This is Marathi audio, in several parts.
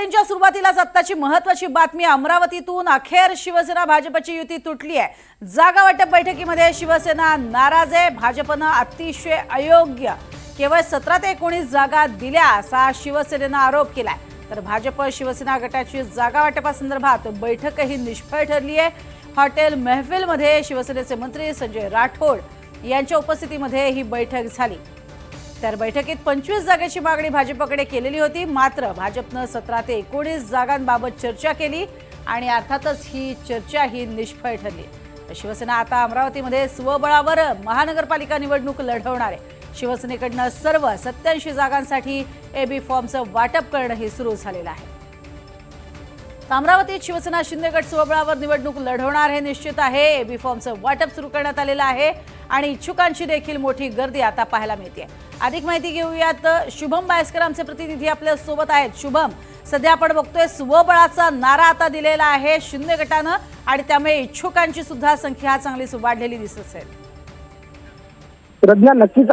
बुलेटिनच्या सुरुवातीलाच आत्ताची महत्त्वाची बातमी अमरावतीतून अखेर शिवसेना भाजपची युती तुटली आहे। जागा वाटप बैठकीमध्ये शिवसेना नाराज आहे। भाजपनं अतिशय अयोग्य केवळ 17 ते 19 जागा दिल्या असा शिवसेनेनं आरोप केलाय। तर भाजप शिवसेना गटाची जागा वाटपासंदर्भात बैठकही निष्फळ ठरली आहे। हॉटेल महफिलमध्ये शिवसेनेचे मंत्री संजय राठोड यांच्या उपस्थितीमध्ये ही बैठक झाली। तर बैठकीत 25 जागेची मागणी भाजपकडे केलेली होती, मात्र भाजपनं 17 ते 19 जागांबाबत चर्चा केली आणि अर्थातच ही चर्चा ही निष्फळ ठरली। शिवसेना आता अमरावतीमध्ये स्वबळावर महानगरपालिका निवडणूक लढवणार आहे। शिवसेनेकडनं सर्व 87 जागांसाठी एबी फॉर्मचं वाटप करणं हे सुरू झालेलं आहे। अमरावतीत शिवसेना शिंदे गट स्वबळावर निवडणूक लढवणार हे निश्चित आहे। एबी फॉर्मचं वाटप सुरू करण्यात आलेलं आहे आणि इच्छुकांची देखील मोठी गर्दी आता पाहायला मिळते। अधिक माहिती घेऊयात, शुभम बायस्कर आमचे प्रतिनिधी आपल्या सोबत आहेत। शुभम, सध्या आपण बघतोय स्वबळाचा नारा आता दिलेला आहे शिंदे गटानं आणि त्यामुळे इच्छुकांची सुद्धा संख्या चांगलीच वाढलेली दिसत असेल। प्रज्ञा, नक्कीच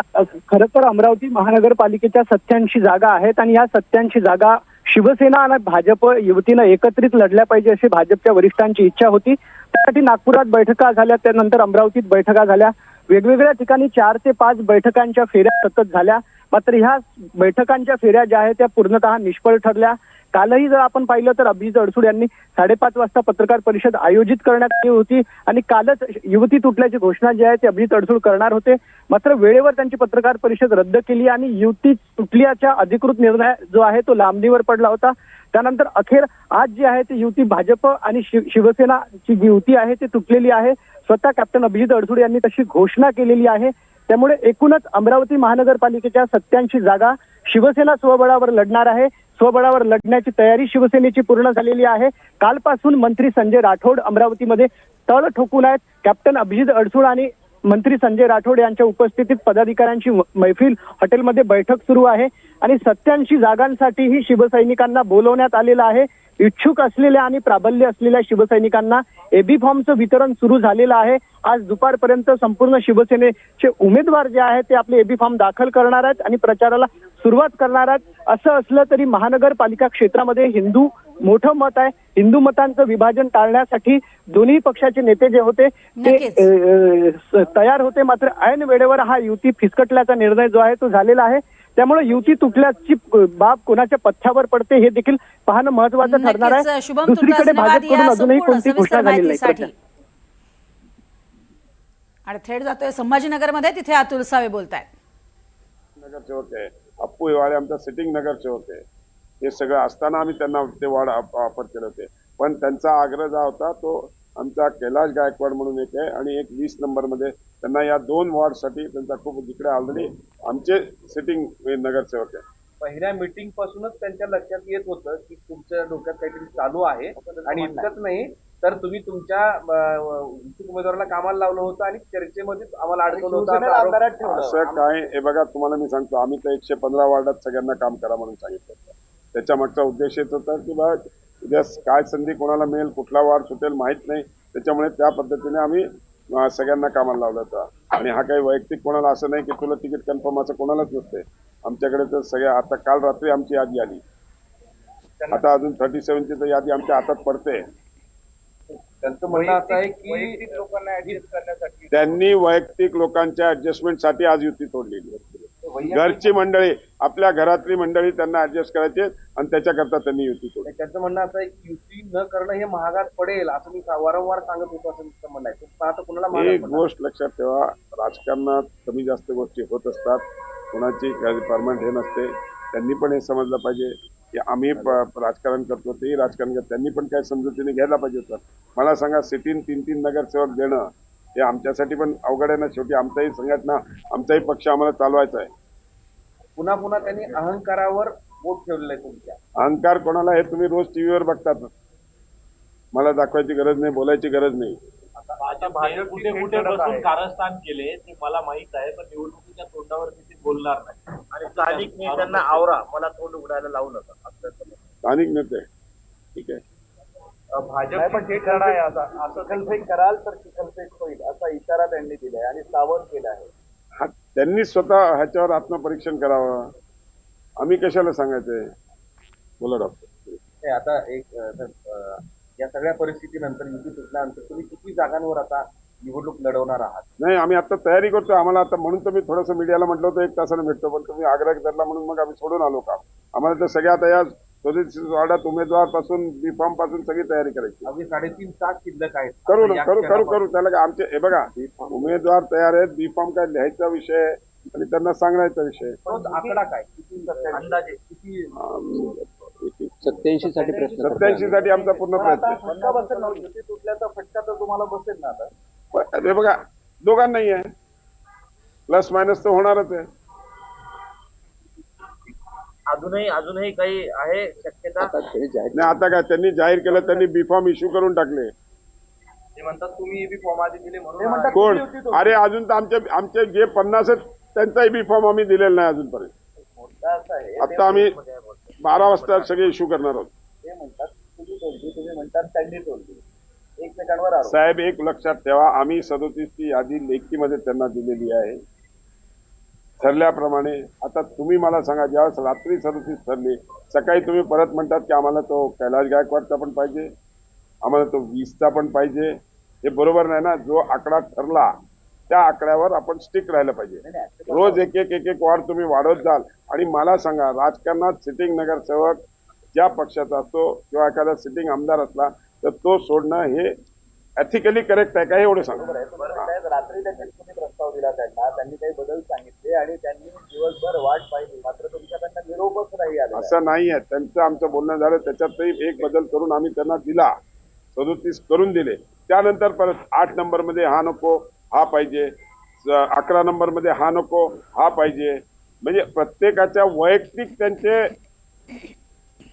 खरं तर अमरावती महानगरपालिकेच्या 87 जागा आहेत आणि या 87 जागा शिवसेना आणि भाजप युतीनं एकत्रित लढल्या पाहिजे अशी भाजपच्या वरिष्ठांची इच्छा होती। त्यासाठी नागपुरात बैठका झाल्या, त्यानंतर अमरावतीत बैठका झाल्या। वेगवेगळ्या ठिकाणी 4 ते 5 बैठकांच्या फेऱ्या सतत झाल्या, मात्र ह्या बैठकांच्या फेऱ्या ज्या आहेत त्या पूर्णतः निष्फळ ठरल्या। कालही जर आपण पाहिलं तर अभिजित अडसूळ यांनी 5:30 वाजता पत्रकार परिषद आयोजित करण्यात आली होती आणि कालच युती तुटल्याची घोषणा जी आहे ती अभिजित अडसूळ करणार होते, मात्र वेळेवर त्यांची पत्रकार परिषद रद्द केली आणि युती तुटल्याचा अधिकृत निर्णय जो आहे तो लांबणीवर पडला होता। त्यानंतर अखेर आज जी आहे ती युती भाजप आणि शिवसेनाची जी युती आहे ती तुटलेली आहे। स्वतः कॅप्टन अभिजित अडसूळ यांनी तशी घोषणा केलेली आहे। त्यामुळे एकूणच अमरावती महानगरपालिकेच्या 87 जागा शिवसेना स्वबळावर लढणार आहे। स्वबळावर लढण्याची तयारी शिवसेनेची पूर्ण झालेली आहे। कालपासून मंत्री संजय राठोड अमरावतीमध्ये तळ ठोकून आहेत। कॅप्टन अभिजित अडसूळ आणि मंत्री संजय राठोड यांच्या उपस्थितीत पदाधिकाऱ्यांची मैफिल हॉटेलमध्ये बैठक सुरू आहे आणि 87 जागांसाठीही शिवसैनिकांना बोलवण्यात आलेलं आहे। इच्छुक असलेल्या आणि प्राबल्य असलेल्या शिवसैनिकांना एबी फॉर्मचं वितरण सुरू झालेलं आहे। आज दुपारपर्यंत संपूर्ण शिवसेनेचे उमेदवार जे आहेत ते आपले एबी फॉर्म दाखल करणार आहेत आणि प्रचाराला सुरुवात करणार आहेत। असं असलं तरी महानगरपालिका क्षेत्रामध्ये हिंदू मोठं मत आहे। हिंदू मतांचं विभाजन टाळण्यासाठी दोन्ही पक्षाचे नेते जे होते ते तयार होते, मात्र ऐन वेळेवर हा युती फिसकटल्याचा निर्णय जो आहे तो झालेला आहे। त्यामुळे युती तुटल्याची बाब कोणाच्या पथ्यावर पडते हे देखील पाहणं महत्त्वाचं ठरणार आहे। दुसरीकडे भाजपकडून अजूनही कोणती घोषणा झालेली नाही। आणि थेट जातोय संभाजीनगरमध्ये, तिथे अतुल सावे बोलतायत। नगरचे होते अप्पू हिवाळे आमच्या सिटिंग नगरचे होते, हे सगळं असताना आम्ही त्यांना ते वॉर्ड ऑफर केले होते, पण त्यांचा आग्रह जो होता तो आमचा कैलाश गायकवाड म्हणून एक आहे आणि एक 20 नंबरमध्ये त्यांना या 2 वॉर्डसाठी त्यांचा खूप जिकडे ऑलरेडी आमचे सिटिंग नगरसेवक आहे। पहिल्या मीटिंग पासूनच त्यांच्या लक्षात येत होतं की तुमच्या डोक्यात काहीतरी चालू आहे आणि इतकंच नाही तर तुम्ही तुमच्या उमेदवाराला कामाला लावलं होतं आणि चर्चेमध्ये आम्हाला अडकवलं होतं। असं काय हे बघा, तुम्हाला मी सांगतो, आम्ही तर 115 वॉर्डात सगळ्यांना काम करा म्हणून सांगितलं होतं। त्याच्या मागचा उद्देश येत होता की बा उद्या काय संधी कोणाला मिळेल, कुठला वार्ड सुटेल माहित नाही, त्याच्यामुळे त्या पद्धतीने आम्ही सगळ्यांना कामाला लावलं होतं। आणि हा काही वैयक्तिक कोणाला असं नाही की तुला तिकीट कन्फर्म असं कोणालाच नसते आमच्याकडे। तर सगळ्या आता काल रात्री आमची यादी आली, आता अजून 37ची तर यादी आमच्या हातात पडते। त्यांचं म्हणणं असं आहे की लोकांना ऍडजस्ट करण्यासाठी त्यांनी वैयक्तिक लोकांच्या ऍडजस्टमेंटसाठी आज युती तोडलेली। घरची मंडळी, आपल्या घरातली मंडळी त्यांना ऍडजस्ट करायची आणि त्याच्याकरता त्यांनी युती तोडली। त्यांचं म्हणणं असं आहे की युती न करणं हे महागात पडेल असं मी वारंवार सांगत होतो, असं त्यांचं म्हणणं आहे। आता कुणाला एक गोष्ट लक्षात ठेवा, राजकारणात कमी जास्त गोष्टी होत असतात, कोणाची परमनंट हे नसते। त्यांनी पण हे समजलं पाहिजे की आम्ही राजकारण करतो, तेही राजकारण करतो, त्यांनी पण काय समजुतीने घ्यायला पाहिजे होतं। मला सांगा, सिटीन 3-3 नगरसेवक देणं हे आमच्यासाठी पण अवघड आहे ना। शेवटी आमचाही संघटना, आमचाही पक्ष आम्हाला चालवायचा आहे। पुन्हा पुन्हा त्यांनी अहंकारावर बोट ठेवलेलं आहे तुमच्या। अहंकार कोणाला हे तुम्ही रोज टीव्हीवर बघतात, मला दाखवायची गरज नाही, बोलायची गरज नाही। आता भाजप कुठे कुठे बसून कारस्थान केले ते मला माहित आहे, पण निवडणुकीच्या तोंडावर ते बोलणार नाही आणि स्थानिक नेत्यांना आवरा, मला तोंड उघडायला लावू नका असं स्थानिक नेते ठीक आहे। भाजप पण हे करणार आहे, असं चिखलफेक कराल तर चिखलफेक होईल असा इशारा त्यांनी दिलाय आणि सावध केला आहे। हा, त्यांनी स्वतः ह्याच्यावर आत्मपरीक्षण करावं, आम्ही कशाला सांगायचंय? बोला डॉक्टर। हे आता या सगळ्या परिस्थितीनंतर युती तुटल्यानंतर तुम्ही किती जागांवर आता निवडणूक लढवणार आहात? नाही, आम्ही आता तयारी करतो. आम्हाला आता म्हणून तर मी थोडंसं मीडियाला म्हटलं होतं 1 तासाने भेटतो, पण तुम्ही आग्रह धरला म्हणून मग आम्ही सोडून आलो काम. आम्हाला तर सगळ्या आता या 34 वार्डात उमेदवार पासून B.Farm पासून सगळी तयारी करायची. अगदी 3.5 तास शिल्लक आहेत. करू ना, या करू क्षणामध्ये. त्याला काय आमचे हे बघा, उमेदवार तयार आहेत. B.Farm काय लिहायचा विषय आहे आणि त्यांना सांगायचा विषय. तोच आकडा काय किती अंदाजे किती 87 साठी प्रश्न 87 साठी आमचा पूर्ण प्रयत्न आहे. फटका बसेल ना, युती तुटल्याचा फटका तर तुम्हाला बसेल ना आता. पण हे बघा, दोघांनाही आहे, प्लस मायनस तर होणारच आहे. अजूनही काही आहे शक्यता? नाही, आता काय त्यांनी जाहीर केलं, त्यांनी B.Farm इश्यू करून टाकले. ते म्हणतात तुम्ही बी फॉर्म आधी दिले ते म्हणून म्हणतात कोण? तुम्ही युती अरे अजून तर आमचे जे 50 आहेत त्यांचाही B.Farm आम्ही दिलेला नाही अजूनपर्यंत. मुद्दा असा आहे, आता आम्ही 12 वाजता सगळे इश्यू करणार आहोत. ते म्हणतात तुम्ही तोडली, तुम्ही म्हणतात त्यांनी तोडली. एकमेकांवर आरोप. साहेब, एक लक्षात ठेवा, आम्ही 37 ची यादी लेखीमध्ये त्यांना दिलेली आहे ठरल्याप्रमाणे. आता तुम्ही मला सांगा, ज्यावेळेस रात्री 37 ठरली, सकाळी तुम्ही परत म्हणतात की आम्हाला तो कैलाश गायकवाडचा पण पाहिजे, आम्हाला तो 20चा पण पाहिजे. हे बरोबर नाही ना. जो आकडा ठरला त्या आकड्यावर आपण स्टिक राहायला पाहिजे. रोज एक एक वाढ तुम्ही वाढवत जाल. आणि मला सांगा, राजकारणात सिटिंग नगरसेवक ज्या पक्षाचा असतो किंवा एखादा सिटिंग आमदार असला तर तो सोडणं हे एथिकली करेक्ट आहे का, एवढं सांगा. साहेब, रात्री त्यांनी तुम्ही प्रस्ताव दिला त्यांनी काही बदल सांगितले आणि त्यांनी दिवसभर वाट पाहिली, मात्र तुमच्याकडनं निरोपच नाही आला. असं नाही आहे. त्यांचं आमचं बोलणं झालं, त्याच्यातही एक बदल करून आम्ही त्यांना दिला, 37 करून दिले. त्यानंतर परत 8 नंबरमध्ये हा नको, हा पाहिजे, 11 नंबरमध्ये हा नको, हा पाहिजे. म्हणजे प्रत्येकाच्या वैयक्तिक त्यांचे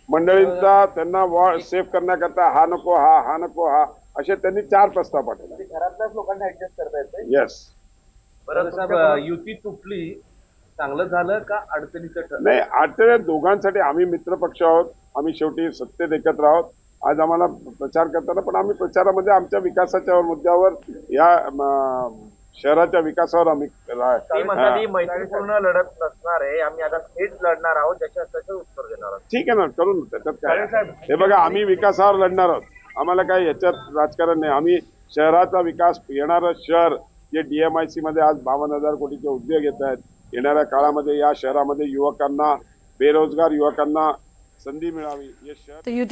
मंडळींचा त्यांना वॉर्ड सेव्ह करण्याकरता हा नको, हा नको, हा असे त्यांनी 4 प्रस्ताव पाठवले. घरातल्याच लोकांना ऍडजस्ट करता येते. येस. बरं साहेब, युती तुटली, चांगलं झालं का अडचणीचं ठरलं? नाही, अडचणी दोघांसाठी. आम्ही मित्रपक्ष आहोत, आम्ही शेवटी सत्तेत एकत्र आहोत. आज आम्हाला प्रचार करताना पण आम्ही प्रचारामध्ये आमच्या विकासाच्या मुद्द्यावर, या शहराच्या विकासावर आम्ही ते म्हणतात ही मैत्रीपूर्ण लढत नसणार आहे, आम्ही आता थेट लढणार आहोत, त्याचं उत्तर देणार आहोत. ठीक आहे ना, करून त्याच्यात काय. हे बघा, आम्ही विकासावर लढणार आहोत. आम्हाला काय याच्यात राजकारण नाही. आम्ही शहराचा विकास, येणारं शहर जे DMIC मध्ये आज 52,000 कोटीचे उद्योग येत आहेत, येणाऱ्या काळामध्ये या शहरामध्ये युवकांना, बेरोजगार युवकांना संधी मिळावी, हे शहर. तर युती